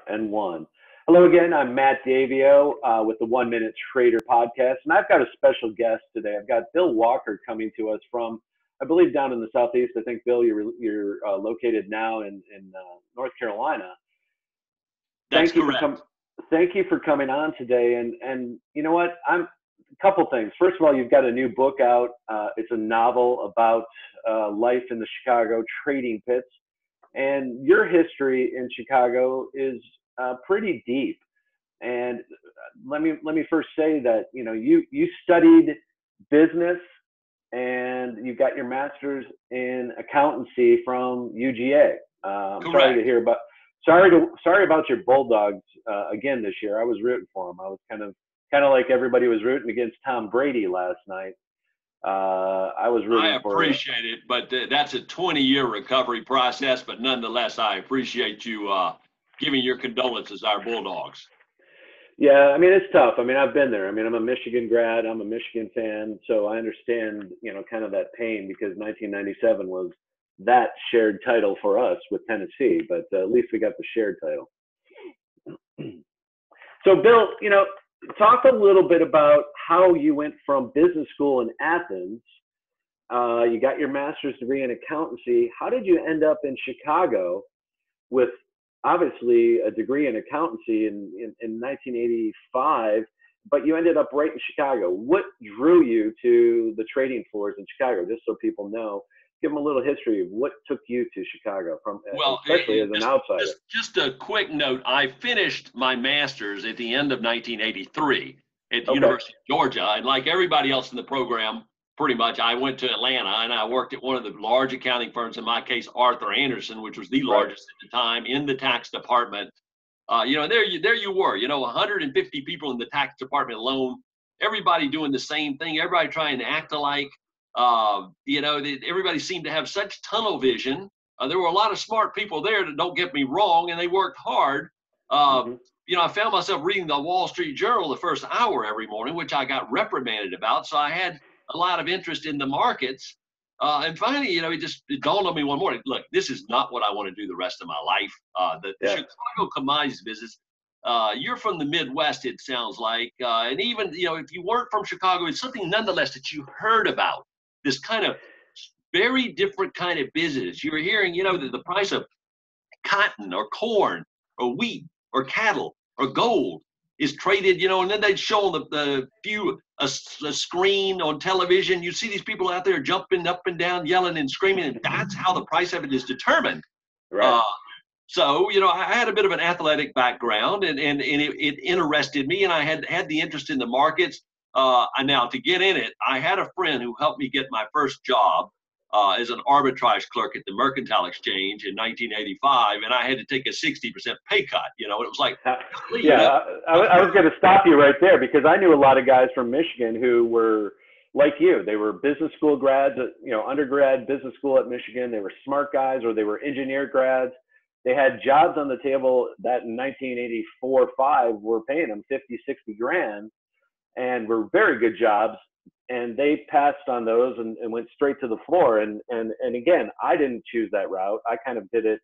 N1. Hello again. I'm Matt Davio with the 1 Minute Trader podcast, and I've got a special guest today. I've got Bill Walker coming to us from, I believe, down in the southeast. I think, Bill, you're located now in North Carolina. That's correct. Thank you for coming on today. And you know what? A couple things. First of all, you've got a new book out. It's a novel about life in the Chicago trading pits. And your history in Chicago is pretty deep. And let me first say that you studied business and you got your master's in accountancy from UGA. Sorry about your Bulldogs again this year. I was rooting for them. I was kind of like everybody was rooting against Tom Brady last night. I appreciate it, but that's a 20-year recovery process. But nonetheless, I appreciate you giving your condolences, our Bulldogs. Yeah, I mean, it's tough. I mean, I've been there. I mean, I'm a Michigan grad. I'm a Michigan fan, so I understand, kind of that pain, because 1997 was that shared title for us with Tennessee, but at least we got the shared title. So, Bill, talk a little bit about how you went from business school in Athens. You got your master's degree in accountancy. How did you end up in Chicago with obviously a degree in accountancy in 1985, but you ended up right in Chicago? What drew you to the trading floors in Chicago, just so people know? Give them a little history of what took you to Chicago, especially as an outsider. Just a quick note. I finished my master's at the end of 1983 at the University of Georgia. And like everybody else in the program, pretty much, I went to Atlanta and I worked at one of the large accounting firms, in my case, Arthur Andersen, which was the largest at the time in the tax department. There you were, 150 people in the tax department alone, everybody doing the same thing, everybody trying to act alike. Everybody seemed to have such tunnel vision. There were a lot of smart people there, that don't get me wrong, and they worked hard. I found myself reading the Wall Street Journal the first hour every morning, which I got reprimanded about. So I had a lot of interest in the markets. And finally, it dawned on me one morning, look, this is not what I want to do the rest of my life. The Chicago commodities business, you're from the Midwest, it sounds like. And even, if you weren't from Chicago, it's something nonetheless that you heard about. This kind of very different kind of business. You were hearing, the price of cotton or corn or wheat or cattle or gold is traded, and then they'd show a screen on television. You see these people out there jumping up and down, yelling and screaming, and that's how the price of it is determined. Right. So, I had a bit of an athletic background, and it interested me, and I had the interest in the markets. Now, to get in it, I had a friend who helped me get my first job as an arbitrage clerk at the Mercantile Exchange in 1985, and I had to take a 60% pay cut. It was like, I was going to stop you right there, because I knew a lot of guys from Michigan who were like you. They were business school grads, undergrad business school at Michigan. They were smart guys, or they were engineer grads. They had jobs on the table that in 1984-5 were paying them 50, 60 grand. And were very good jobs, and they passed on those and went straight to the floor. And again, I didn't choose that route. I kind of did it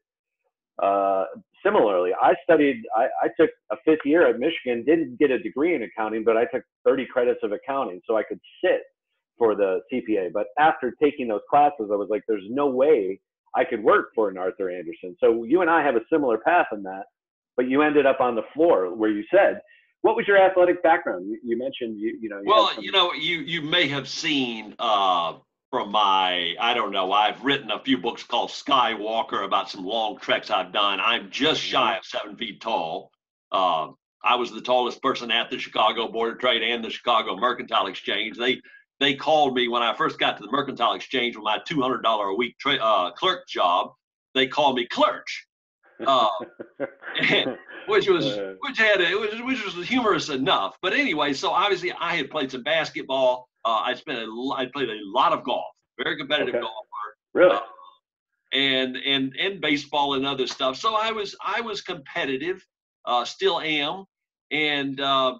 similarly. I took a fifth year at Michigan, didn't get a degree in accounting, but I took 30 credits of accounting so I could sit for the CPA. But after taking those classes, I was like, there's no way I could work for an Arthur Andersen. So you and I have a similar path in that, but you ended up on the floor where you said. What was your athletic background? You mentioned you may have seen from my, I don't know, I've written a few books called Skywalker about some long treks I've done. I'm just shy of 7 feet tall. I was the tallest person at the Chicago Board of Trade and the Chicago Mercantile Exchange. They called me when I first got to the Mercantile Exchange with my $200 a week clerk job. They called me Clerch. Which was humorous enough. But anyway, so obviously I had played some basketball. I played a lot of golf, very competitive golfer. Really? And baseball and other stuff. So I was competitive, still am. And that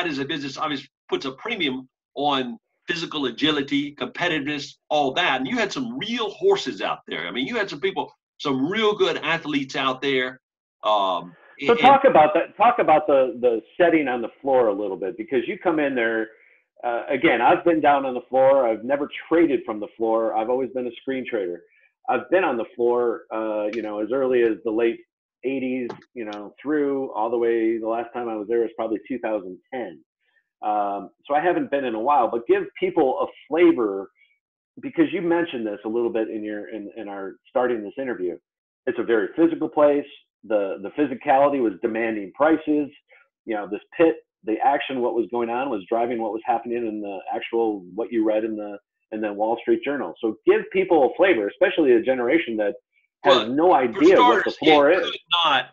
is a business obviously puts a premium on physical agility, competitiveness, all that. And you had some real horses out there. I mean, you had some real good athletes out there. So And talk about that. Talk about the setting on the floor a little bit, because you come in there. Again, I've been down on the floor. I've never traded from the floor. I've always been a screen trader. I've been on the floor, as early as the late '80s, through all the way. The last time I was there was probably 2010. So I haven't been in a while. But give people a flavor, because you mentioned this a little bit in our starting this interview. It's a very physical place. The physicality was demanding prices. This pit, the action, what was going on was driving what was happening in the actual, what you read in the Wall Street Journal. So give people a flavor, especially a generation that has no idea what the floor is.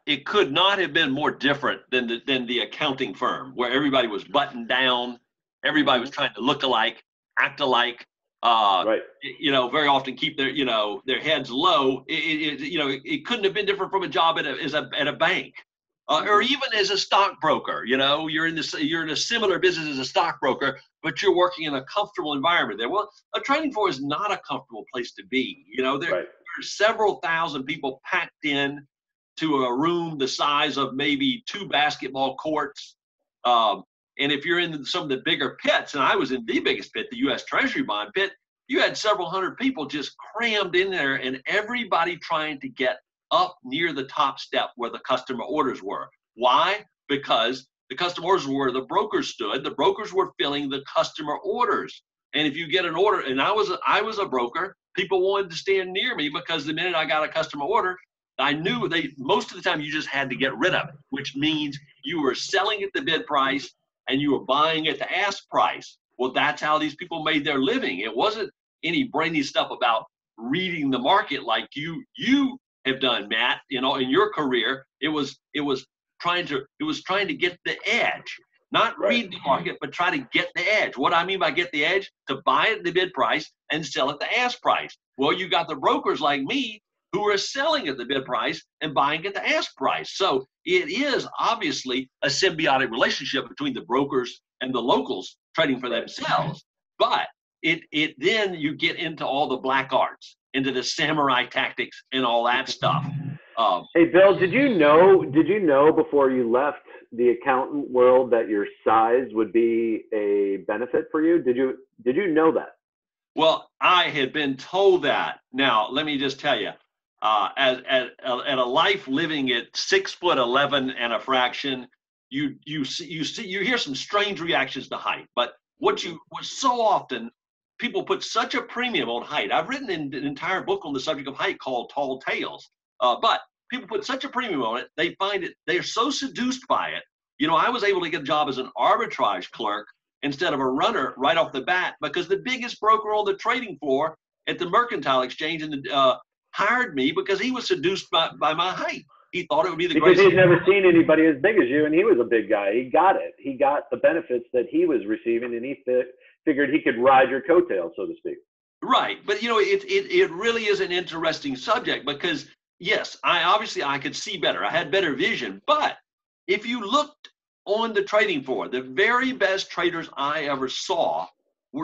It could not have been more different than the accounting firm, where everybody was buttoned down, everybody was trying to look alike, act alike. Right. Very often keep their heads low. It couldn't have been different from a job at a bank, or even as a stockbroker. You're in a similar business as a stockbroker, but you're working in a comfortable environment there. Well, a trading floor is not a comfortable place to be. There are several thousand people packed in to a room the size of maybe 2 basketball courts. And if you're in some of the bigger pits, and I was in the biggest pit, the U.S. Treasury bond pit, you had several hundred people just crammed in there, and everybody trying to get up near the top step where the customer orders were. Why? Because the customer orders were where the brokers stood. The brokers were filling the customer orders. And if you get an order, and I was a broker, people wanted to stand near me, because the minute I got a customer order, I knew most of the time you just had to get rid of it, which means you were selling at the bid price and you were buying at the ask price. Well, that's how these people made their living. It wasn't any brainy stuff about reading the market like you have done, Matt. In your career, it was trying to get the edge, not read the market, but try to get the edge. What I mean by get the edge, to buy at the bid price and sell at the ask price. Well, you got the brokers like me who are selling at the bid price and buying at the ask price. So it is obviously a symbiotic relationship between the brokers and the locals trading for themselves. But it then you get into all the black arts, into the samurai tactics and all that stuff. Hey, Bill, did you know before you left the accountant world that your size would be a benefit for you? Did you know that? Well, I had been told that. Now, let me just tell you, at a life living at 6'11" and a fraction, you hear some strange reactions to height. But what so often people put such a premium on height. I've written an entire book on the subject of height called Tall Tales. But people put such a premium on it, they're so seduced by it. I was able to get a job as an arbitrage clerk instead of a runner right off the bat, because the biggest broker on the trading floor at the Mercantile Exchange hired me because he was seduced by my height. He thought it would be the greatest. Because he'd never seen anybody as big as you, and he was a big guy. He got it. He got the benefits that he was receiving, and he figured he could ride your coattails, so to speak. Right, but it really is an interesting subject, because yes, I could see better. I had better vision, but if you looked on the trading floor, the very best traders I ever saw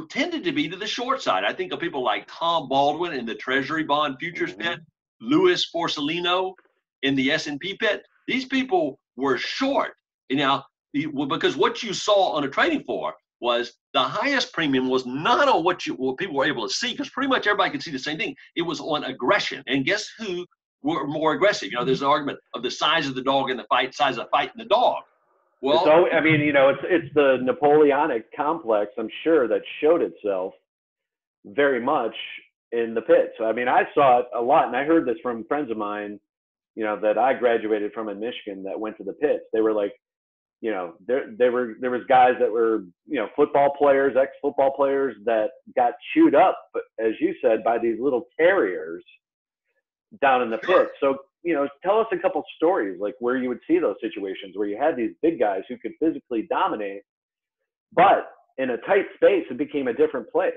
tended to be to the short side. I think of people like Tom Baldwin in the Treasury bond futures pit, Louis Forcellino in the S&P pit. These people were short. Because what you saw on a trading floor was the highest premium was not on what people were able to see, because pretty much everybody could see the same thing. It was on aggression. And guess who were more aggressive? There's an argument of the size of the dog in the fight, size of the fight in the dog. Well, it's the Napoleonic complex, I'm sure, that showed itself very much in the pit. So, I saw it a lot, and I heard this from friends of mine, that I graduated from in Michigan that went to the pits. They were like, there was guys that were, football players, ex-football players that got chewed up, as you said, by these little terriers down in the pit. So, tell us a couple stories, like where you would see those situations where you had these big guys who could physically dominate, but in a tight space, it became a different place.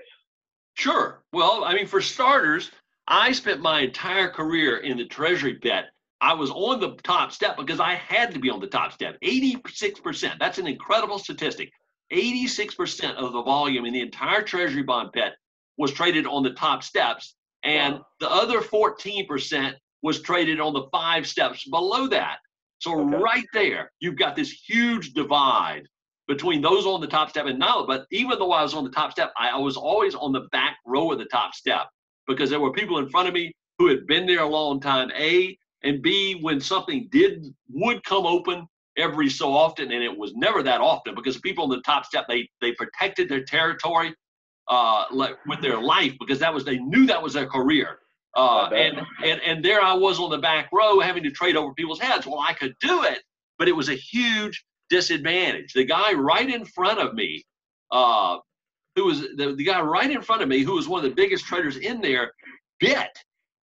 Sure. Well, for starters, I spent my entire career in the Treasury pit. I was on the top step because I had to be on the top step. 86%. That's an incredible statistic. 86% of the volume in the entire Treasury bond pit was traded on the top steps, and the other 14% was traded on the 5 steps below that. So Okay. right there, you've got this huge divide between those on the top step and now. But even though I was on the top step, I was always on the back row of the top step because there were people in front of me who had been there a long time, A, and B, when something would come open every so often, and it was never that often because people on the top step, they protected their territory with their life because they knew that was their career. And there I was on the back row having to trade over people's heads. Well, I could do it, but it was a huge disadvantage. The guy right in front of me, who was the guy right in front of me, who was one of the biggest traders in there, bit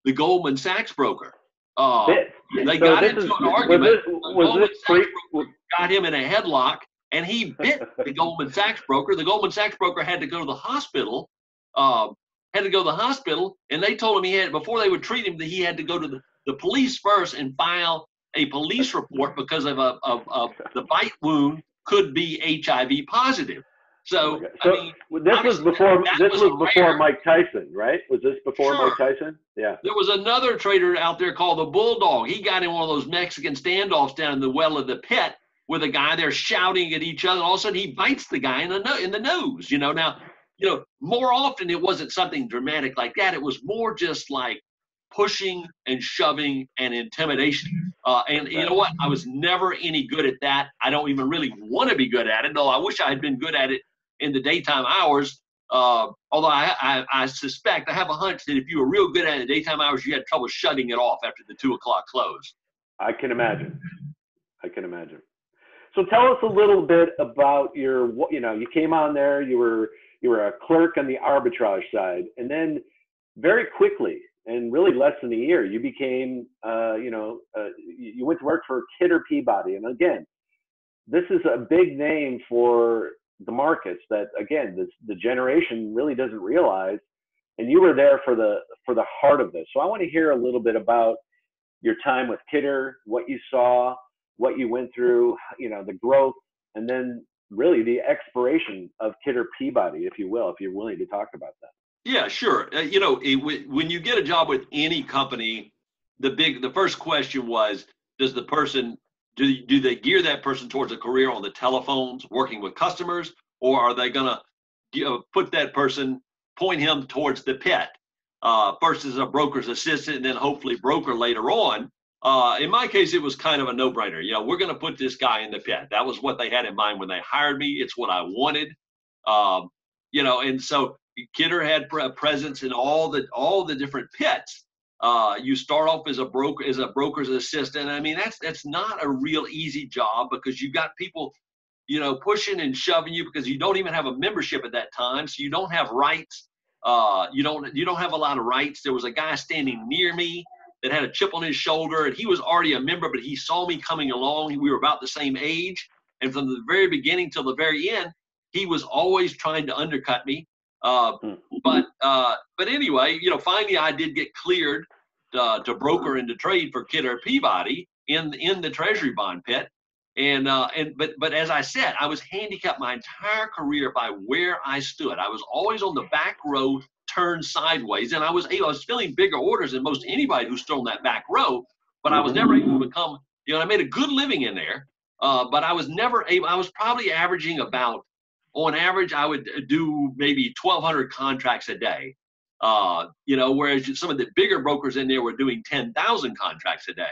the Goldman Sachs broker. They got into an argument. Got him in a headlock, and he bit the Goldman Sachs broker. The Goldman Sachs broker had to go to the hospital. And they told him before they would treat him, that he had to go to the police first and file a police report because of the bite wound could be HIV positive. So this was before Mike Tyson, right? Was this before Mike Tyson? Yeah. There was another trader out there called the Bulldog. He got in one of those Mexican standoffs down in the well of the pit with a guy there shouting at each other. And all of a sudden he bites the guy in the nose. Now, more often it wasn't something dramatic like that. It was more just like pushing and shoving and intimidation. And you know what? I was never any good at that. I don't even really want to be good at it, though I wish I had been good at it in the daytime hours. Although I suspect, I have a hunch that if you were real good at it in the daytime hours, you had trouble shutting it off after the 2 o'clock close. I can imagine. So tell us a little bit about you came on there, you were a clerk on the arbitrage side, and then very quickly, in really less than a year, you became, you went to work for Kidder Peabody. And again, this is a big name for the markets that, again, the generation really doesn't realize. And you were there for the heart of this. So I want to hear a little bit about your time with Kidder, what you saw, what you went through, the growth, and then really the expiration of Kidder Peabody, if you will, if you're willing to talk about that. Yeah, sure. When you get a job with any company, the first question was, does the person, do they gear that person towards a career on the telephones, working with customers, or are they going to put that person, point him towards the pit, first as a broker's assistant and then hopefully broker later on? In my case, it was kind of a no-brainer. We're going to put this guy in the pit. That was what they had in mind when they hired me. It's what I wanted. And so Kidder had a presence in all the different pits. You start off as a broker's assistant. I mean, that's not a real easy job because you've got people, pushing and shoving you because you don't even have a membership at that time, so you don't have rights. You don't have a lot of rights. There was a guy standing near me that had a chip on his shoulder, and he was already a member, but he saw me coming along. We were about the same age, and from the very beginning till the very end, he was always trying to undercut me. But anyway, finally I did get cleared to broker and to trade for Kidder Peabody in the Treasury bond pit. But as I said, I was handicapped my entire career by where I stood. I was always on the back row, turned sideways, and I was filling bigger orders than most anybody who stood on that back row, but I was never able to become, I made a good living in there, but I was never able. I was probably averaging about, on average, I would do maybe 1,200 contracts a day, whereas some of the bigger brokers in there were doing 10,000 contracts a day.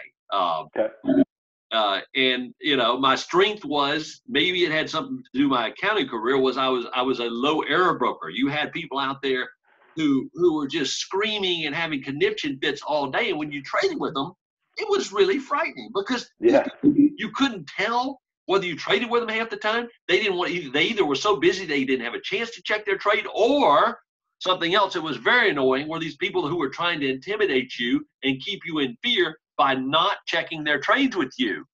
And my strength was, maybe it had something to do with my accounting career, was I was a low error broker. You had people out there who were just screaming and having conniption fits all day, and when you traded with them, it was really frightening because you couldn't tell whether you traded with them half the time. They either were so busy they didn't have a chance to check their trade, or something else that was very annoying were these people who were trying to intimidate you and keep you in fear by not checking their trades with you.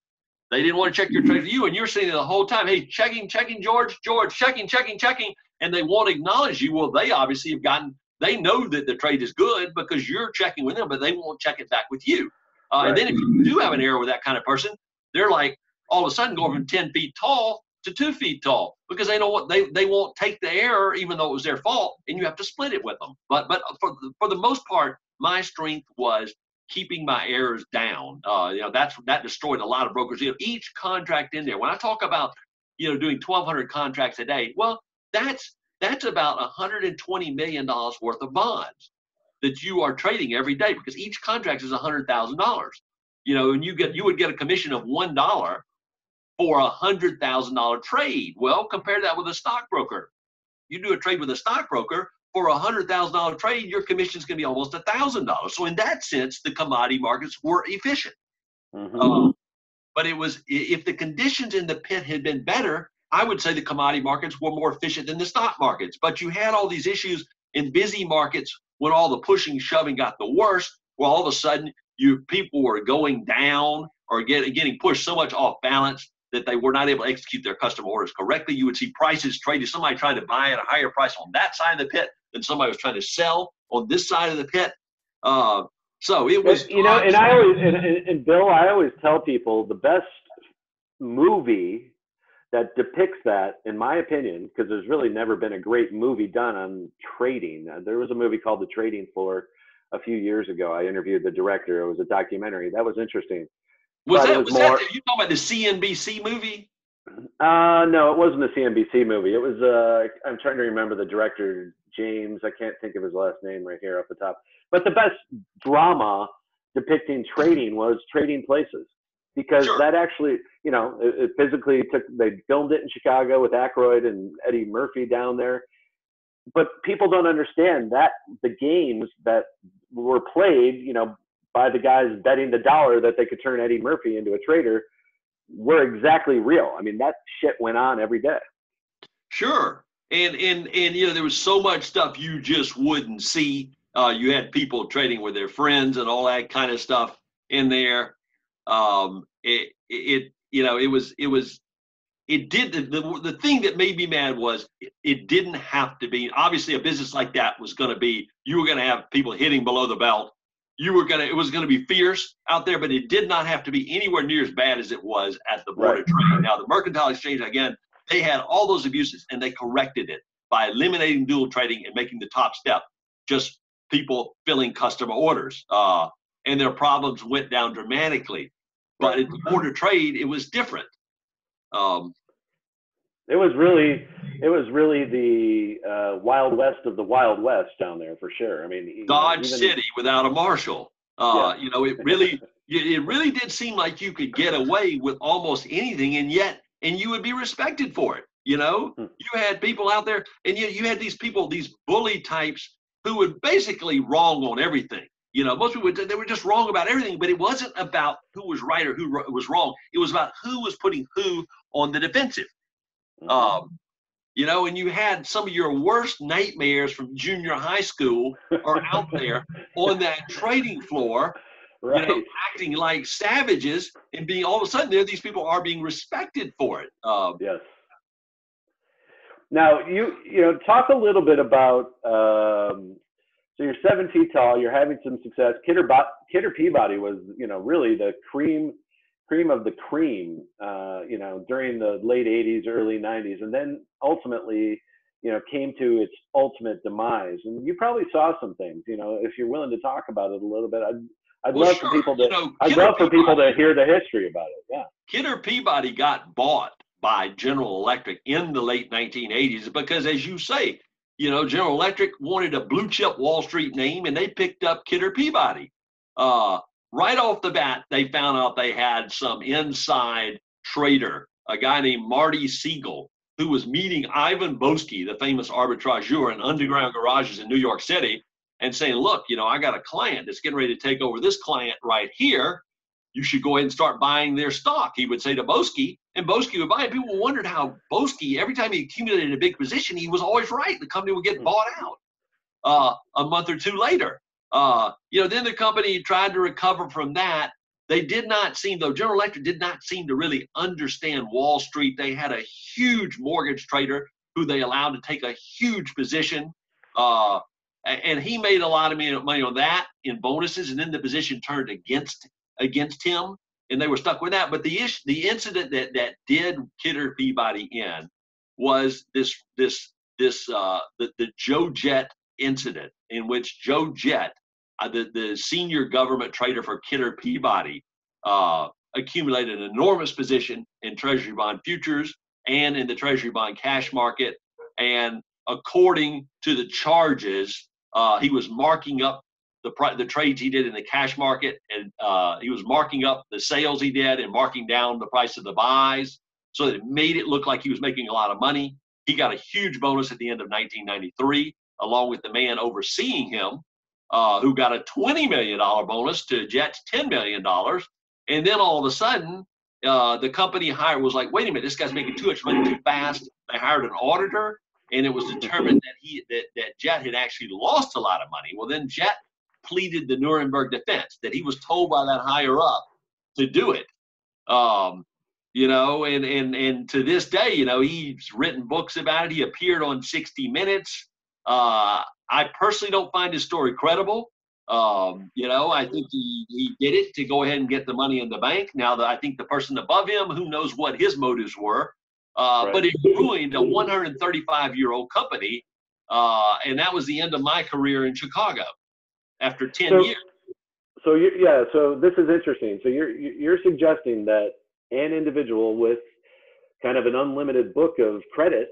They didn't want to check your trade with you, and you're sitting there the whole time, hey, checking, George, checking, and they won't acknowledge you. Well, they obviously they know that the trade is good because you're checking with them, but they won't check it back with you. And then if you do have an error with that kind of person, they're like all of a sudden going from 10 feet tall to 2 feet tall because they know what they won't take the error even though it was their fault, and you have to split it with them. But for the most part, my strength was keeping my errors down. That destroyed a lot of brokers. Each contract in there. When I talk about doing 1,200 contracts a day, well, that's about $120 million worth of bonds that you are trading every day, because each contract is $100,000. And you would get a commission of $1 for a $100,000 trade. Well, compare that with a stockbroker. You do a trade with a stockbroker for a $100,000 trade, your commission is going to be almost $1,000. So in that sense, the commodity markets were efficient. But if the conditions in the pit had been better, I would say the commodity markets were more efficient than the stock markets. But you had all these issues in busy markets when all the pushing, shoving got the worst, where all of a sudden people were going down or getting pushed so much off balance that they were not able to execute their customer orders correctly. You would see prices traded, somebody trying to buy at a higher price on that side of the pit than somebody was trying to sell on this side of the pit. So it was, and Bill, I always tell people the best movie that depicts that, in my opinion, because there's really never been a great movie done on trading. There was a movie called The Trading Floor a few years ago. I interviewed the director. It was a documentary. That was interesting. Was that you talking about the CNBC movie? No, it wasn't a CNBC movie. It was, I'm trying to remember the director, James. I can't think of his last name right here off the top. But the best drama depicting trading was Trading Places, because that actually, it physically they filmed it in Chicago with Aykroyd and Eddie Murphy down there. But people don't understand that the games that were played, by the guys betting the dollar that they could turn Eddie Murphy into a trader were exactly real. I mean, that shit went on every day. Sure. And there was so much stuff you just wouldn't see. You had people trading with their friends and all that kind of stuff in there. The thing that made me mad was it didn't have to be. Obviously, a business like that was going to be, you were going to have people hitting below the belt. It was going to be fierce out there, but it did not have to be anywhere near as bad as it was at the Board of Trade. Now, the Mercantile Exchange, again, they had all those abuses, and they corrected it by eliminating dual trading and making the top step just people filling customer orders. And their problems went down dramatically. But at the Board of Trade, it was different. It was really the Wild West of the Wild West down there, for sure. I mean, Dodge City without a marshal. It really did seem like you could get away with almost anything, and you would be respected for it. You had people out there, and you had these people, these bully types, who were basically wrong on everything. Most people they were just wrong about everything, but it wasn't about who was right or who was wrong. It was about who was putting who on the defensive. And you had some of your worst nightmares from junior high school are out there on that trading floor, acting like savages, and being all of a sudden these people are being respected for it. Yes. Now you talk a little bit about so you're 7 feet tall, you're having some success. Kidder Peabody was really the cream of the cream, during the late 80s, early 90s, and then ultimately, came to its ultimate demise. And you probably saw some things, if you're willing to talk about it a little bit. I'd love for people to hear the history about it. Yeah. Kidder Peabody got bought by General Electric in the late 1980s because, as you say, General Electric wanted a blue chip Wall Street name, and they picked up Kidder Peabody. Right off the bat, they found out they had some inside trader, a guy named Marty Siegel, who was meeting Ivan Boesky, the famous arbitrageur, in underground garages in New York City, and saying, look, I got a client that's getting ready to take over this client right here. You should go ahead and start buying their stock, he would say to Boesky, and Boesky would buy it. People wondered how Boesky, every time he accumulated a big position, he was always right. The company would get bought out a month or two later. Then the company tried to recover from that. They did not seem, though General Electric did not seem to really understand Wall Street. They had a huge mortgage trader who they allowed to take a huge position. And he made a lot of money on that in bonuses, and then the position turned against him, and they were stuck with that. But the incident that did Kidder Peabody in was the Joe Jett incident, in which Joe Jett the senior government trader for Kidder Peabody, accumulated an enormous position in Treasury bond futures and in the Treasury bond cash market. And according to the charges, he was marking up the trades he did in the cash market, and he was marking up the sales he did and marking down the price of the buys, so that it made it look like he was making a lot of money. He got a huge bonus at the end of 1993, along with the man overseeing him, who got a $20 million bonus to Jet's $10 million. And then all of a sudden, the company was like, wait a minute, this guy's making too much money too fast. They hired an auditor, and it was determined that Jet had actually lost a lot of money. Well, then Jet pleaded the Nuremberg defense, that he was told by that higher up to do it. You know, and to this day, you know, he's written books about it. He appeared on 60 Minutes. I personally don't find his story credible. You know, I think he did it to go ahead and get the money in the bank. Now, I think the person above him, who knows what his motives were, but it ruined a 135-year-old company, and that was the end of my career in Chicago after 10 years. So so this is interesting. So you're suggesting that an individual with kind of an unlimited book of credit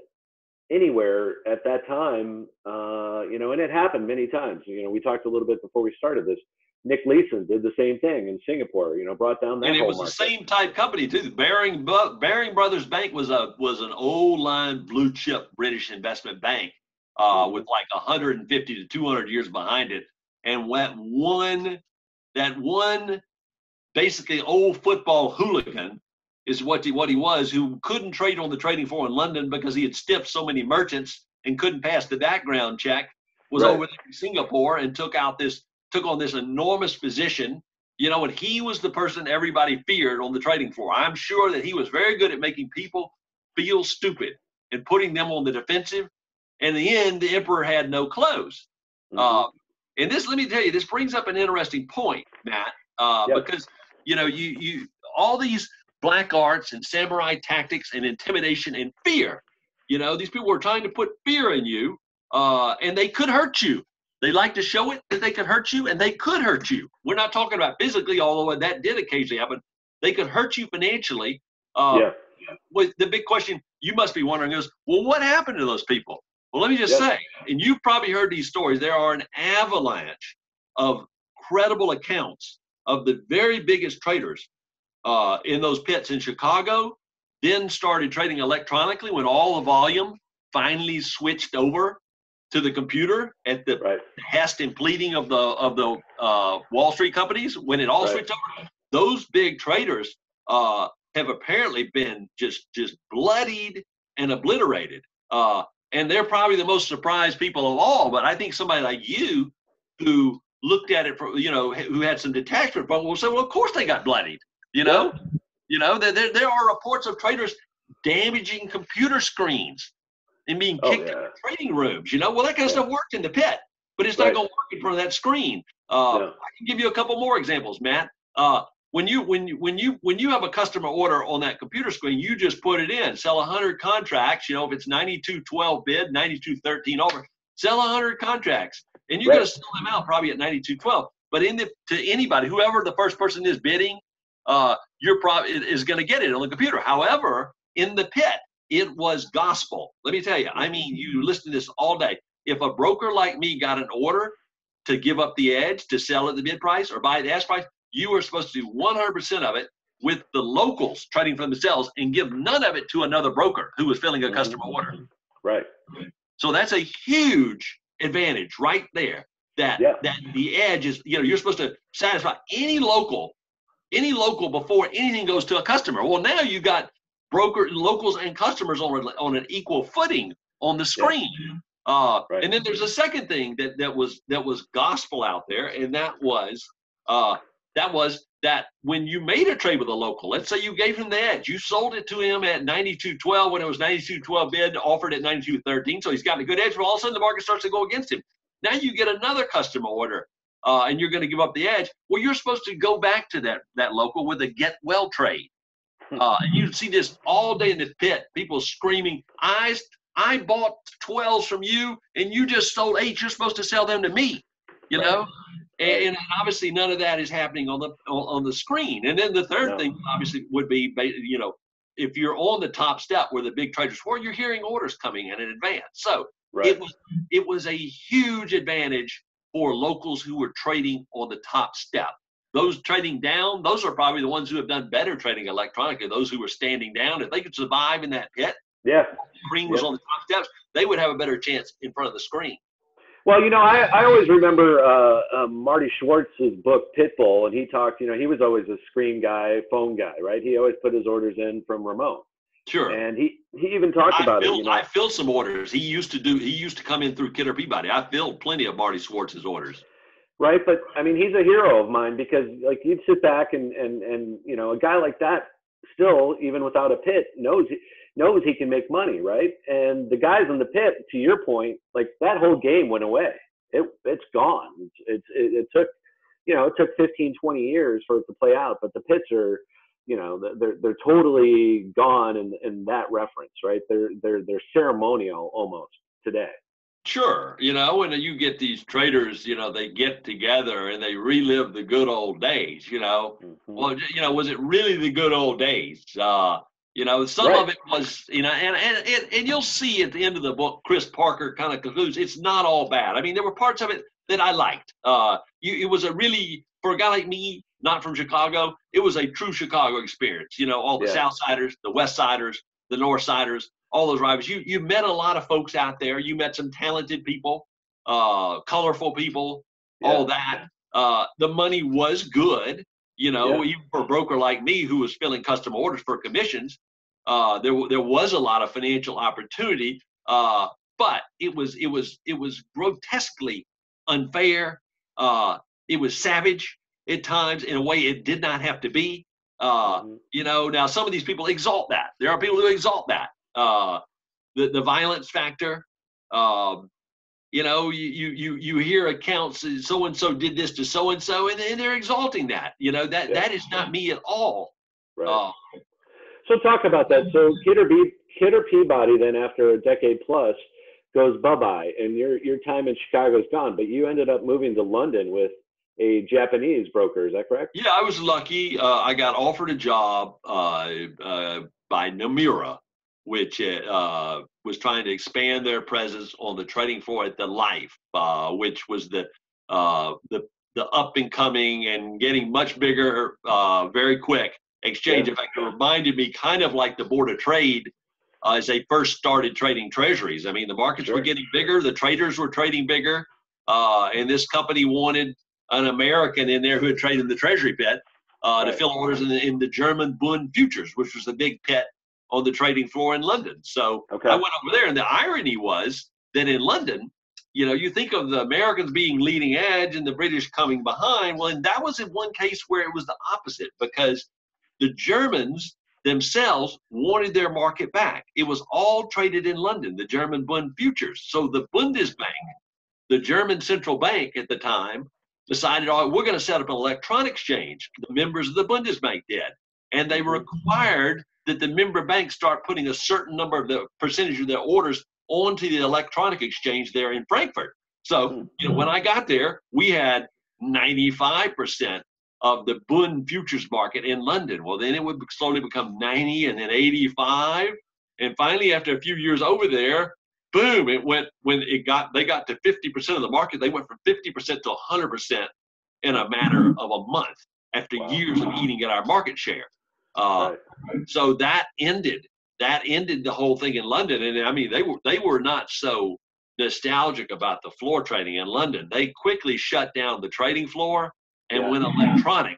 anywhere at that time, you know, and it happened many times. You know, we talked a little bit before we started this. Nick Leeson did the same thing in Singapore. You know, brought down that. And it was the same type company too. Baring Brothers Bank was an old line blue chip British investment bank with like 150 to 200 years behind it, and that one basically old football hooligan is what he was, who couldn't trade on the trading floor in London because he had stiffed so many merchants and couldn't pass the background check, was over there in Singapore and took on this enormous position, you know, and he was the person everybody feared on the trading floor. I'm sure that he was very good at making people feel stupid and putting them on the defensive. In the end, the emperor had no clothes. And this, let me tell you, this brings up an interesting point, Matt, because, you know, you all these black arts and samurai tactics and intimidation and fear, you know, these people were trying to put fear in you, and they could hurt you. They like to show it that they could hurt you, and they could hurt you. We're not talking about physically, although that did occasionally happen. They could hurt you financially. With the big question you must be wondering is, well, what happened to those people? Well, let me just say, and you've probably heard these stories, there are an avalanche of credible accounts of the very biggest traders in those pits in Chicago, then started trading electronically when all the volume finally switched over to the computer at the behest and pleading of the Wall Street companies. When it all switched over, those big traders have apparently been just bloodied and obliterated. And they're probably the most surprised people of all. But I think somebody like you, who looked at it from, you know, who had some detachment from, will say, well, of course they got bloodied. You know, there are reports of traders damaging computer screens and being kicked out of trading rooms. You know, well, that kind of stuff worked in the pit, but it's not going to work in front of that screen. I can give you a couple more examples, Matt. When you have a customer order on that computer screen, you just put it in, sell 100 contracts. You know, if it's 92.12 bid, 92.13 over, sell 100 contracts, and you're going to sell them out probably at 92.12. But to anybody, whoever the first person is bidding, you're probably is going to get it on the computer. However, in the pit, it was gospel. Let me tell you. I mean, you listen to this all day. If a broker like me got an order to give up the edge to sell at the bid price or buy at the ask price, you were supposed to do 100% of it with the locals trading for themselves and give none of it to another broker who was filling a customer order. Right. So that's a huge advantage right there. That the edge is, you know, you're supposed to satisfy any local before anything goes to a customer. Well, now you got locals and customers on an equal footing on the screen. And then there's a second thing that was gospel out there, and that was that when you made a trade with a local, let's say you gave him the edge, you sold it to him at 92.12 when it was 92.12 bid, offered at 92.13, so he's got a good edge, but all of a sudden the market starts to go against him. Now you get another customer order, and you're going to give up the edge. Well, you're supposed to go back to that local with a get well trade. And you see this all day in the pit, people screaming, I bought 12s from you, and you just sold 8. You're supposed to sell them to me, you know? Right. And obviously none of that is happening on the screen. And then the third No. thing obviously would be, if you're on the top step where the big traders were, you're hearing orders coming in advance. So Right. it was a huge advantage for locals who were trading on the top step. Those trading down, those are probably the ones who have done better trading electronically. Those who were standing down, if they could survive in that pit, Yeah. the screen was Yep. on the top steps, they would have a better chance in front of the screen. Well, I always remember Marty Schwartz's book Pitbull, and he talked. He was always a screen guy, phone guy, right? He always put his orders in from remote, Sure. and he even talked about it. I filled some orders. He used to come in through Kidder Peabody. I filled plenty of Marty Schwartz's orders. Right, but I mean, he's a hero of mine because like you'd sit back and a guy like that still, even without a pit, knows he can make money, right? And the guys in the pit, to your point, like that whole game went away. It's gone. It took 15, 20 years for it to play out, but the pits are, they're totally gone in that reference, right? They're ceremonial almost today. Sure, and you get these traders, they get together and they relive the good old days, Mm-hmm. Well, was it really the good old days? Some Right. of it was, and you'll see at the end of the book, Chris Parker kind of concludes it's not all bad. I mean, there were parts of it that I liked. It was for a guy like me, not from Chicago, it was a true Chicago experience. All the Yeah. South Siders, the West Siders, the North Siders, all those rivals. You met a lot of folks out there. You met some talented people, colorful people, all that. The money was good, even for a broker like me who was filling custom orders for commissions. There was a lot of financial opportunity, but it was grotesquely unfair. It was savage at times in a way it did not have to be. Now some of these people exalt that. There are people who exalt that. The violence factor. You hear accounts, so and so did this to so and so, and they're exalting that. That is not me at all. Right. So talk about that. So Kidder Peabody, then after a decade plus, goes bye-bye, and your time in Chicago is gone. But you ended up moving to London with a Japanese broker. Is that correct? Yeah, I was lucky. I got offered a job by Nomura, which was trying to expand their presence on the trading floor at the Life, which was the up and coming and getting much bigger very quick exchange. In fact, it reminded me kind of like the Board of Trade as they first started trading treasuries. I mean, the markets were getting bigger, the traders were trading bigger, and this company wanted an American in there who had traded the treasury pit to fill orders in the German Bund futures, which was the big pit on the trading floor in London. So I went over there, and the irony was that in London, you think of the Americans being leading edge and the British coming behind. Well, and that was in one case where it was the opposite, because the Germans themselves wanted their market back. It was all traded in London, the German Bund futures. So the Bundesbank, the German central bank at the time, decided, all right, we're going to set up an electronic exchange. The members of the Bundesbank did. And they required that the member banks start putting a certain number of the percentage of their orders onto the electronic exchange there in Frankfurt. So, when I got there, we had 95% of the Bund futures market in London. Well, then it would slowly become 90 and then 85. And finally, after a few years over there, boom, it went, they got to 50% of the market, they went from 50% to 100% in a matter of a month after years of eating at our market share. So that ended the whole thing in London. And I mean, they were not so nostalgic about the floor trading in London. They quickly shut down the trading floor and went electronic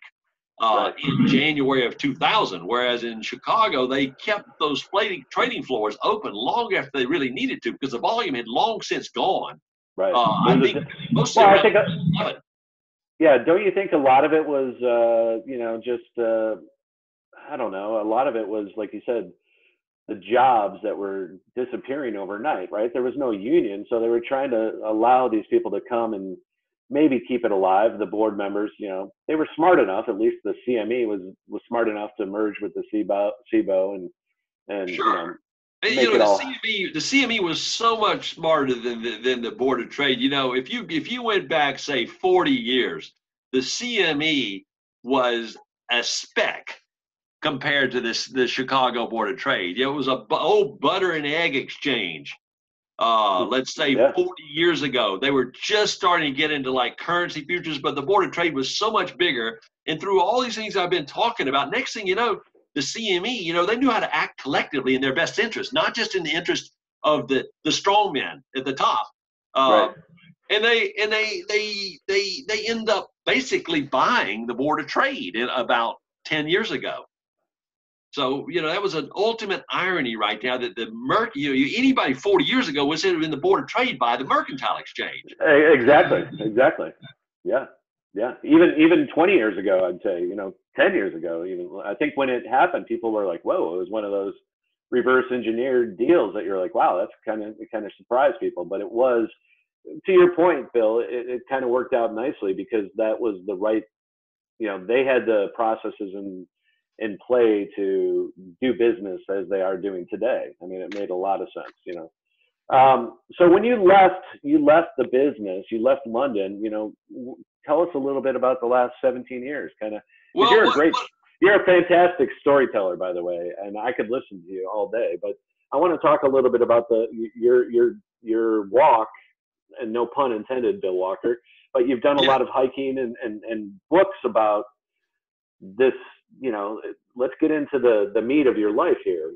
in January of 2000. Whereas in Chicago, they kept those trading floors open long after they really needed to, because the volume had long since gone. I think most of it. Yeah, don't you think a lot of it was, I don't know, a lot of it was, like you said, the jobs that were disappearing overnight, right? There was no union, so they were trying to allow these people to come and maybe keep it alive. The board members, they were smart enough, at least the CME was smart enough to merge with the CBOE and sure. And, make it all. the CME was so much smarter than the Board of Trade. If you went back, say, 40 years, the CME was a speck compared to the Chicago Board of Trade. It was a old butter and egg exchange. Let's say 40 years ago, they were just starting to get into like currency futures, but the Board of Trade was so much bigger. And through all these things I've been talking about, next thing you know, the CME, they knew how to act collectively in their best interest, not just in the interest of the strong men at the top. Right. And they end up basically buying the Board of Trade in about 10 years ago. So, that was an ultimate irony right now that anybody 40 years ago was in the Board of Trade by the Mercantile Exchange. Exactly. Yeah. Even 20 years ago, I'd say, 10 years ago, even. I think when it happened, people were like, whoa, it was one of those reverse engineered deals that you're like, wow, it kind of surprised people. But it was, to your point, Bill, it kind of worked out nicely because that was the right, they had the processes in play to do business as they are doing today. I mean, it made a lot of sense, So when you left the business, you left London, tell us a little bit about the last 17 years, kind of. Well, you're a fantastic storyteller, by the way, and I could listen to you all day, but I want to talk a little bit about your walk, and no pun intended, Bill Walker, but you've done a lot of hiking and books about this, let's get into the meat of your life here.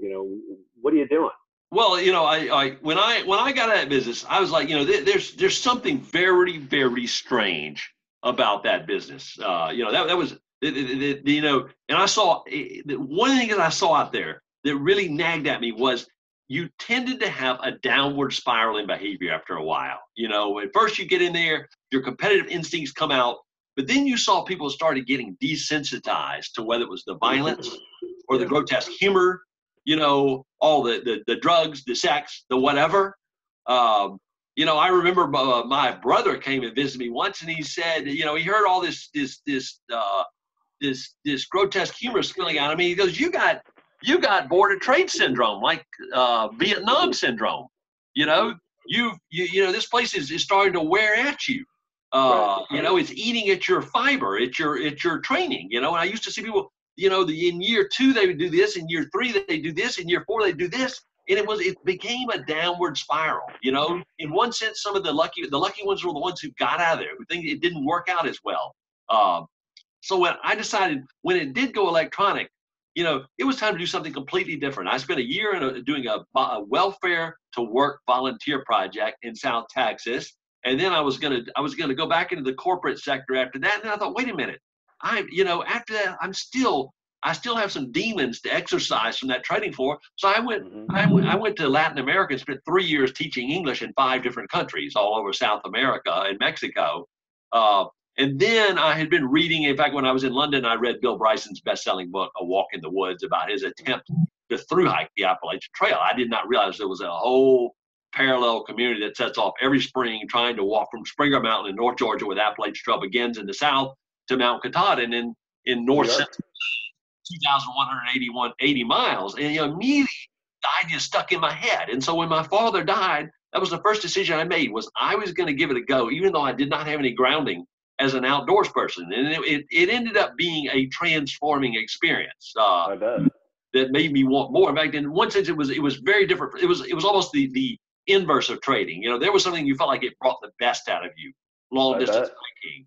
What are you doing? Well, when I got out of business, I was like, there's something very, very strange about that business. That was, and I saw one thing that I saw out there that really nagged at me was you tended to have a downward spiral in behavior after a while. At first you get in there, your competitive instincts come out, but then you saw people started getting desensitized to whether it was the violence or the grotesque humor, all the drugs, the sex, the whatever. I remember my brother came and visited me once, and he said, he heard all this grotesque humor spilling out of me. He goes, "You got Board of Trade syndrome, like Vietnam syndrome. This place is starting to wear at you. It's eating at your fiber, at your training. And I used to see people, in year 2 they would do this, in year 3 they do this, in year 4 they do this, and it became a downward spiral. In one sense, some of the lucky ones were the ones who got out of there, who think it didn't work out as well. So when I decided, when it did go electronic, it was time to do something completely different. I spent a year doing a welfare to work volunteer project in South Texas. And then I was gonna go back into the corporate sector after that. And then I thought, wait a minute, after that, I still have some demons to exercise from that trading floor. So I went to Latin America and spent 3 years teaching English in 5 different countries all over South America and Mexico. And then I had been reading, in fact, when I was in London, I read Bill Bryson's best-selling book, A Walk in the Woods, about his attempt to thru-hike the Appalachian Trail. I did not realize there was a whole parallel community that sets off every spring trying to walk from Springer Mountain in North Georgia, where the Appalachian Trail begins in the south, to Mount Katahdin in north central, 2,180 miles. And immediately the idea stuck in my head. And so when my father died, that was the first decision I made, was I was going to give it a go, even though I did not have any grounding as an outdoors person. And it ended up being a transforming experience. I bet. That made me want more. In fact, in one sense, it was very different. It was almost the inverse of trading. There was something you felt like it brought the best out of you. Long distance hiking.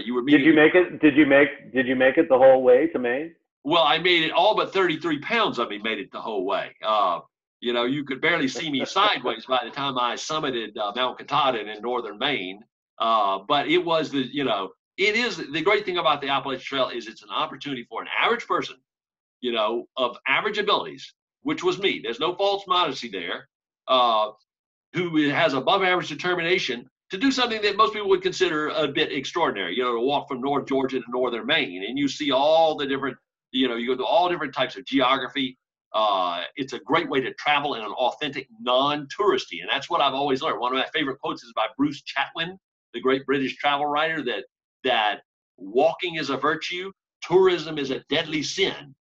You were meeting. Did you make it? Did you make it the whole way to Maine? Well, I made it. All but 33 pounds of me made it the whole way. You could barely see me sideways by the time I summited Mount Katahdin in northern Maine. But it was it is the great thing about the Appalachian Trail is it's an opportunity for an average person, of average abilities, which was me. There's no false modesty there, who has above average determination to do something that most people would consider a bit extraordinary, to walk from North Georgia to northern Maine. And you see all the different, you go to all different types of geography. It's a great way to travel in an authentic, non-touristy. And that's what I've always learned. One of my favorite quotes is by Bruce Chatwin, the great British travel writer, that walking is a virtue, tourism is a deadly sin.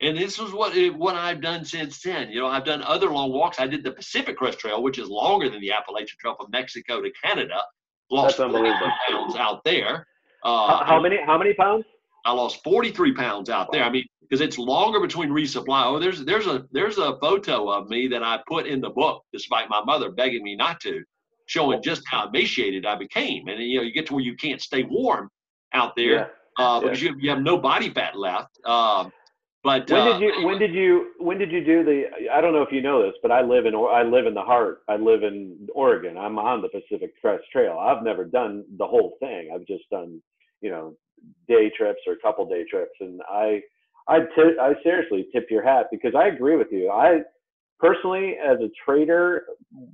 And this was what I've done since then. You know, I've done other long walks. I did the Pacific Crest Trail, which is longer than the Appalachian Trail from Mexico to Canada. Lost That's 42 unbelievable. pounds out there. How many pounds? I lost 43 pounds out there. I mean, because it's longer between resupply. Oh, there's a photo of me that I put in the book, despite my mother begging me not to, showing just how emaciated I became. And you know, you get to where you can't stay warm out there because you have no body fat left. But when did you do the? I don't know if you know this, but I live in the heart. I live in Oregon. I'm on the Pacific Crest Trail. I've never done the whole thing. I've just done, you know, day trips or a couple day trips, and I seriously tip your hat, because I agree with you. I personally, as a trader,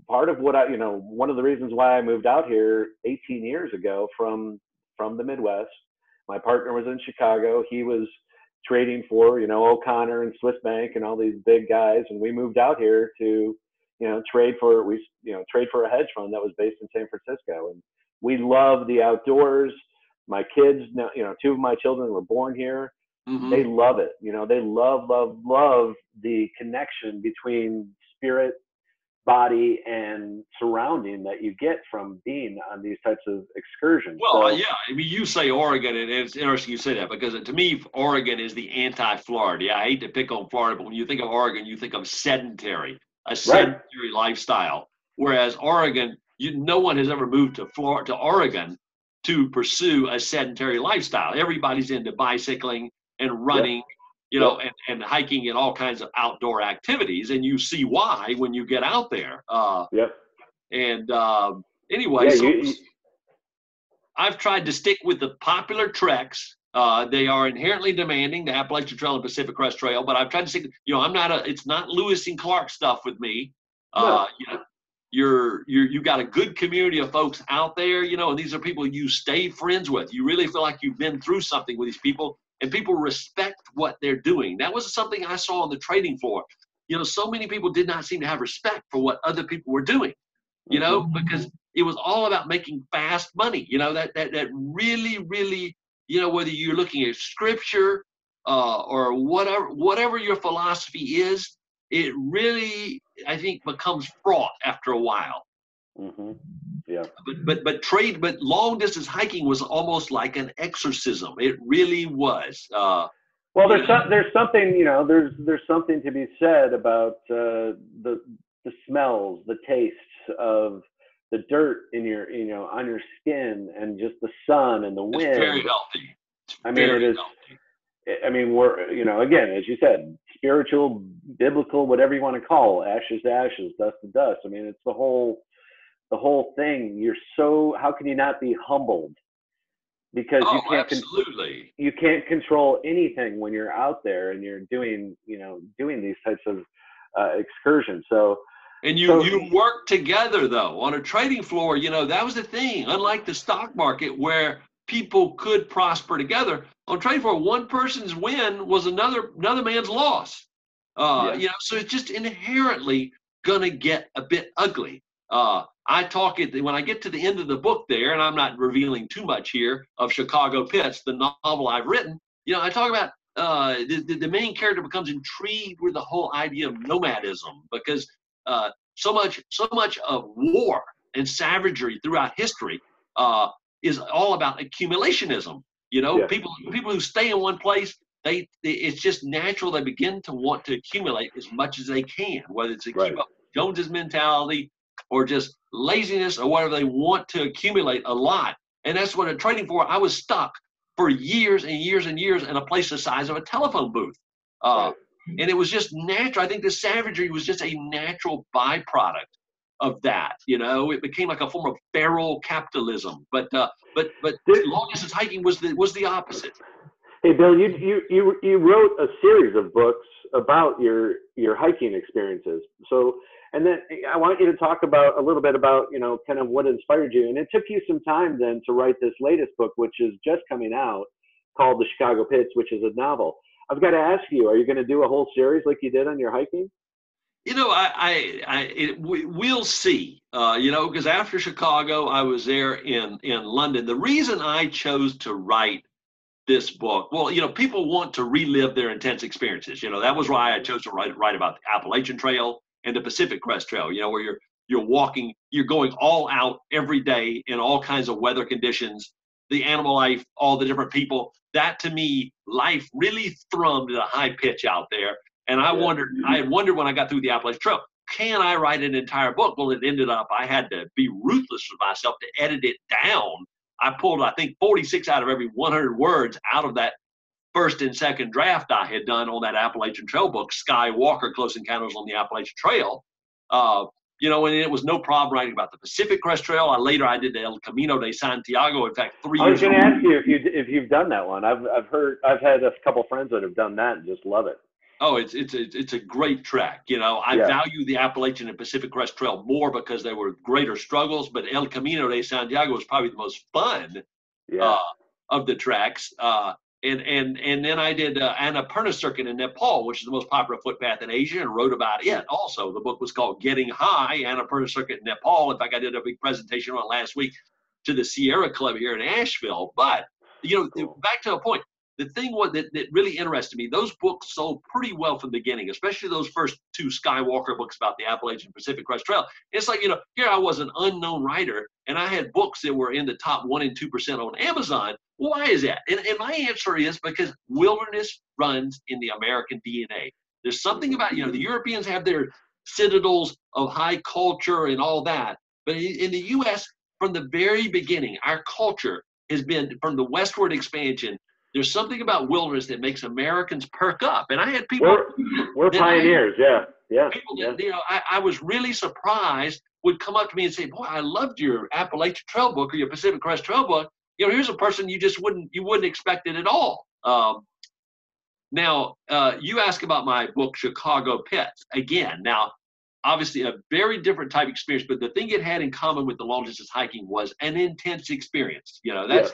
part of what one of the reasons why I moved out here 18 years ago from the Midwest. My partner was in Chicago. He was trading for, O'Connor and Swiss Bank and all these big guys. And we moved out here to, trade for a hedge fund that was based in San Francisco. And we love the outdoors. My kids, two of my children were born here. Mm-hmm. They love it. They love the connection between spirit, body, and surrounding that you get from being on these types of excursions. Well, yeah, I mean, you say Oregon, and it's interesting you say that, because to me, Oregon is the anti-Florida. Yeah, I hate to pick on Florida, but when you think of Oregon, you think of sedentary lifestyle. Whereas Oregon, no one has ever moved to Oregon to pursue a sedentary lifestyle. Everybody's into bicycling and running. And hiking and all kinds of outdoor activities, and you see why when you get out there. I've tried to stick with the popular treks. They are inherently demanding, the Appalachian Trail and Pacific Crest Trail, but I've tried to stick. It's not Lewis and Clark stuff with me. You got a good community of folks out there, and these are people you stay friends with. You really feel like you've been through something with these people. And people respect what they're doing. That was something I saw on the trading floor. So many people did not seem to have respect for what other people were doing, because it was all about making fast money. That really, really, whether you're looking at scripture or whatever your philosophy is, it really, I think, becomes fraught after a while. Mm-hmm. Yeah. But long distance hiking was almost like an exorcism. It really was. Well, there's something, there's something to be said about the smells, the tastes of the dirt in your, on your skin, and just the sun and the wind. It's very healthy. We're, again, as you said, spiritual, biblical, whatever you want to call it, ashes to ashes, dust to dust. I mean, it's the whole thing. How can you not be humbled? Because you can't control anything when you're out there and you're doing these types of excursions. And you work together, though, on a trading floor. That was the thing. Unlike the stock market, where people could prosper together, on trading floor, one person's win was another man's loss. So it's just inherently gonna get a bit ugly. I talk it when I get to the end of the book there, and I'm not revealing too much here, of Chicago Pits, the novel I've written. I talk about the main character becomes intrigued with the whole idea of nomadism, because so much of war and savagery throughout history is all about accumulationism. People who stay in one place, it's just natural. They begin to want to accumulate as much as they can, whether it's to keep up with Jones's mentality or just laziness or whatever. They want to accumulate a lot. And that's what I'm trading for. I was stuck for years and years and years in a place the size of a telephone booth. And it was just natural. I think the savagery was just a natural byproduct of that. It became like a form of feral capitalism. But long distance hiking was the opposite. Hey, Bill, you wrote a series of books about your hiking experiences. So, and then I want you to talk a little bit about, kind of what inspired you. And it took you some time then to write this latest book, which is just coming out, called The Chicago Pits, which is a novel. I've got to ask you, are you going to do a whole series like you did on your hiking? We'll see. Because after Chicago, I was there in London. The reason I chose to write this book? Well, people want to relive their intense experiences. That was why I chose to write about the Appalachian Trail and the Pacific Crest Trail, where you're walking, you're going all out every day in all kinds of weather conditions, the animal life, all the different people. That, to me, life really thrummed at a high pitch out there. And I had wondered when I got through the Appalachian Trail, can I write an entire book? Well, it ended up, I had to be ruthless with myself to edit it down. I pulled, I think, 46 out of every 100 words out of that first and second draft I had done on that Appalachian Trail book, Skywalker, Close Encounters on the Appalachian Trail. And it was no problem writing about the Pacific Crest Trail. I did the El Camino de Santiago. In fact, 3 years. I was going to ask you if you've done that one. I've had a couple friends that have done that and just love it. Oh, it's a great track. I value the Appalachian and Pacific Crest Trail more because they were greater struggles, but El Camino de Santiago was probably the most fun of the tracks. And then I did Annapurna Circuit in Nepal, which is the most popular footpath in Asia, and wrote about it. Also, the book was called Getting High, Annapurna Circuit in Nepal. In fact, I did a big presentation on it last week to the Sierra Club here in Asheville. But back to a point. The thing that really interested me, those books sold pretty well from the beginning, especially those first two Skywalker books about the Appalachian Pacific Crest Trail. It's like, here I was, an unknown writer, and I had books that were in the top 1% and 2% on Amazon. Why is that? And my answer is because wilderness runs in the American DNA. There's something about, the Europeans have their citadels of high culture and all that. But in the U.S., from the very beginning, our culture has been, from the westward expansion, there's something about wilderness that makes Americans perk up. And I had people. We're pioneers, yeah. People that, I was really surprised, would come up to me and say, boy, I loved your Appalachian Trail book or your Pacific Crest Trail book. Here's a person you wouldn't expect it at all. Now, you ask about my book, Chicago Pits. Again, now, obviously a very different type of experience, but the thing it had in common with the long distance hiking was an intense experience. That's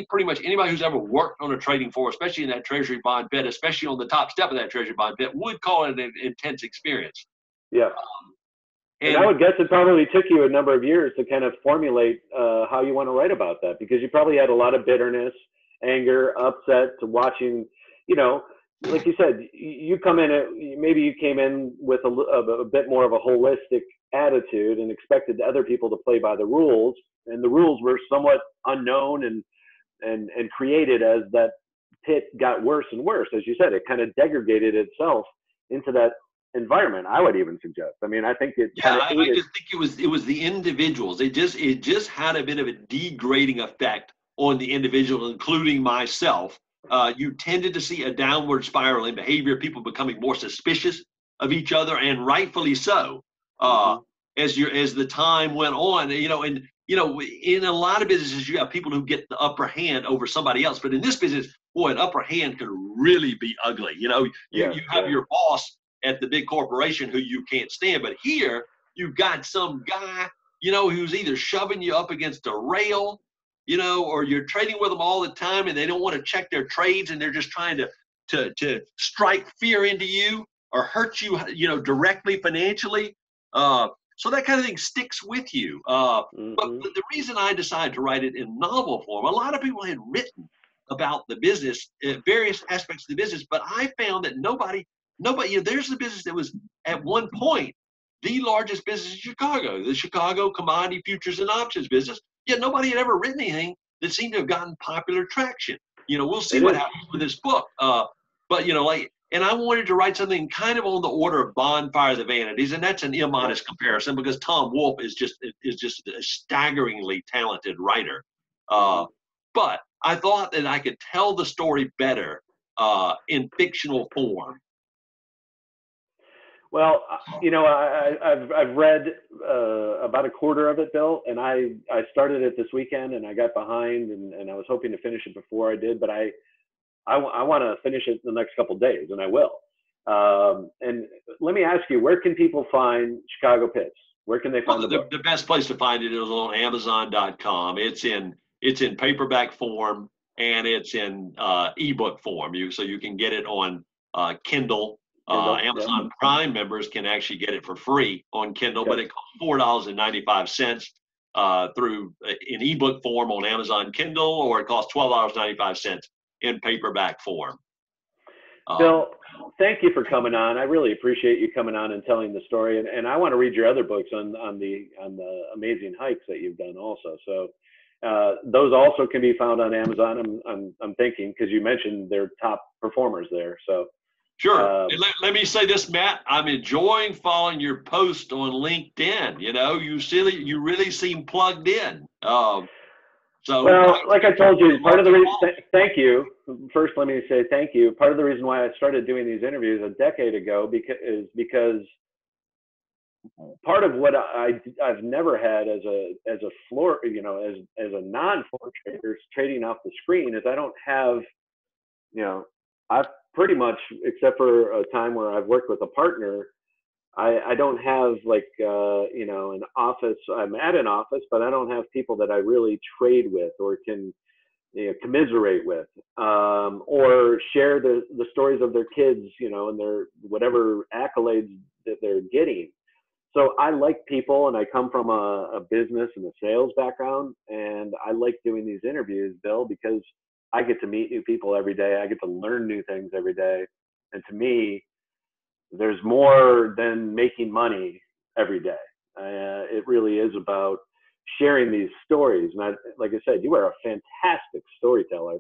pretty much anybody who's ever worked on a trading floor, especially in that treasury bond pit, especially on the top step of that treasury bond pit, would call it an intense experience. Yeah. And I would guess it probably took you a number of years to kind of formulate how you want to write about that, because you probably had a lot of bitterness, anger, upset to watching, like you said, you came in with a bit more of a holistic attitude and expected other people to play by the rules, and the rules were somewhat unknown and created as that pit got worse and worse. As you said, it kind of degraded itself into that environment, I would even suggest. I mean, I think it I just think it was the individuals. It just had a bit of a degrading effect on the individual, including myself. You tended to see a downward spiral in behavior, people becoming more suspicious of each other, and rightfully so. As the time went on, and in a lot of businesses, you have people who get the upper hand over somebody else. But in this business, boy, an upper hand can really be ugly. You have your boss at the big corporation who you can't stand, but here you've got some guy, who's either shoving you up against a rail, or you're trading with them all the time and they don't want to check their trades and they're just trying to strike fear into you or hurt you, directly financially. So that kind of thing sticks with you. But the reason I decided to write it in novel form, a lot of people had written about the business, various aspects of the business, but I found that nobody, there's the business that was at one point the largest business in Chicago, the Chicago commodity futures and options business. Yet nobody had ever written anything that seemed to have gotten popular traction. We'll see what happens with this book. And I wanted to write something kind of on the order of Bonfire of the Vanities, and that's an immodest comparison because Tom Wolfe is just a staggeringly talented writer. But I thought that I could tell the story better in fictional form. Well, I've read about a quarter of it, Bill, and I started it this weekend and I got behind and I was hoping to finish it before I did, but I want to finish it in the next couple of days, and I will. And let me ask you, where can people find Chicago Pits? Where can they find the book? The best place to find it is on Amazon.com. It's in paperback form and it's in ebook form. So you can get it on Kindle. Amazon Prime members can actually get it for free on Kindle, but it costs $4.95. through in ebook form on Amazon Kindle, or it costs $12.95 in paperback form. Bill, thank you for coming on. I really appreciate you coming on and telling the story. And I want to read your other books on the amazing hikes that you've done also. So those also can be found on Amazon. I'm thinking, because you mentioned they're top performers there. So sure. Let me say this, Matt. I'm enjoying following your post on LinkedIn. You know, you really seem plugged in. So, well, like I told you, part of the reason, thank you. First, let me say thank you. Part of the reason why I started doing these interviews a decade ago is because part of what I've never had as a floor, you know, as a non-floor trader trading off the screen, is I don't have, you know, I've pretty much, except for a time where I've worked with a partner, I don't have like, you know, an office. I'm at an office, but I don't have people that I really trade with or can, you know, commiserate with, or share the stories of their kids, you know, and their whatever accolades that they're getting. So I like people, and I come from a business and a sales background, and I like doing these interviews, Bill, because I get to meet new people every day. I get to learn new things every day. And to me, there's more than making money every day. It really is about sharing these stories. And like I said, you are a fantastic storyteller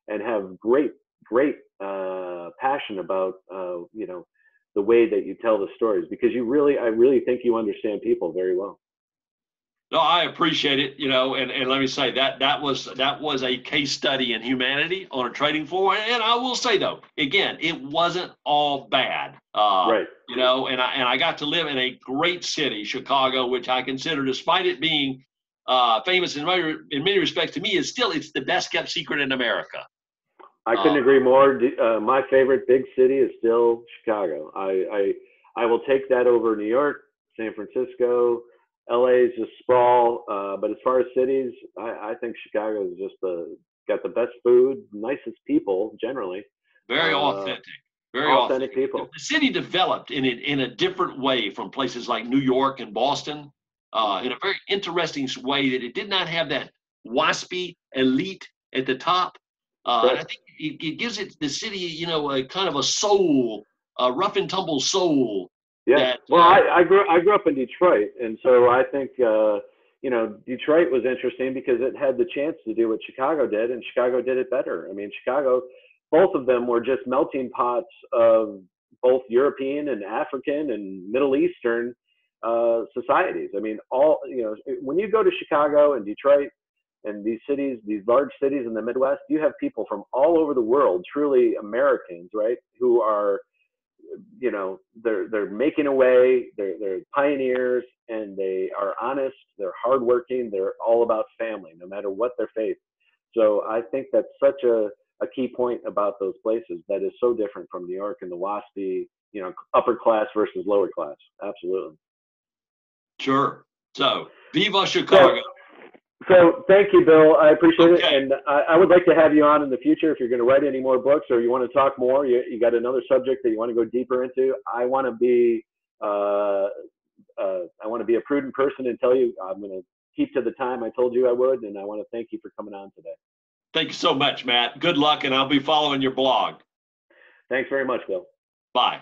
and have great passion about, you know, the way that you tell the stories, because I really think you understand people very well. No, I appreciate it, you know, and let me say that was a case study in humanity on a trading floor. And I will say, though, again, it wasn't all bad. Right. You know, and I got to live in a great city, Chicago, which I consider, despite it being famous in many respects, to me, it's the best kept secret in America. I couldn't agree more. My favorite big city is still Chicago. I will take that over New York, San Francisco. LA is just sprawl, but as far as cities, I think Chicago is just got the best food, nicest people generally. Very authentic. Very authentic people. The city developed in a different way from places like New York and Boston, in a very interesting way, that it did not have that waspy elite at the top. And I think it gives the city, you know, a kind of a soul, a rough and tumble soul. Yeah. Well, I grew up in Detroit, and so I think you know, Detroit was interesting because it had the chance to do what Chicago did, and Chicago did it better. I mean, Chicago, both of them were just melting pots of both European and African and Middle Eastern societies. I mean, you know, when you go to Chicago and Detroit and these cities, these large cities in the Midwest, you have people from all over the world, truly Americans, right, who are, you know, they're making a way, they're pioneers, and they are honest, they're hardworking, they're all about family, no matter what their faith. So I think that's such a key point about those places that is so different from New York and the waspy, you know, upper class versus lower class. Absolutely. Sure. So, Viva Chicago. So thank you, Bill. I appreciate it. And I would like to have you on in the future if you're going to write any more books, or you want to talk more, you got another subject that you want to go deeper into. I want to be a prudent person and tell you I'm going to keep to the time I told you I would. And I want to thank you for coming on today. Thank you so much, Matt. Good luck, and I'll be following your blog. Thanks very much, Bill. Bye.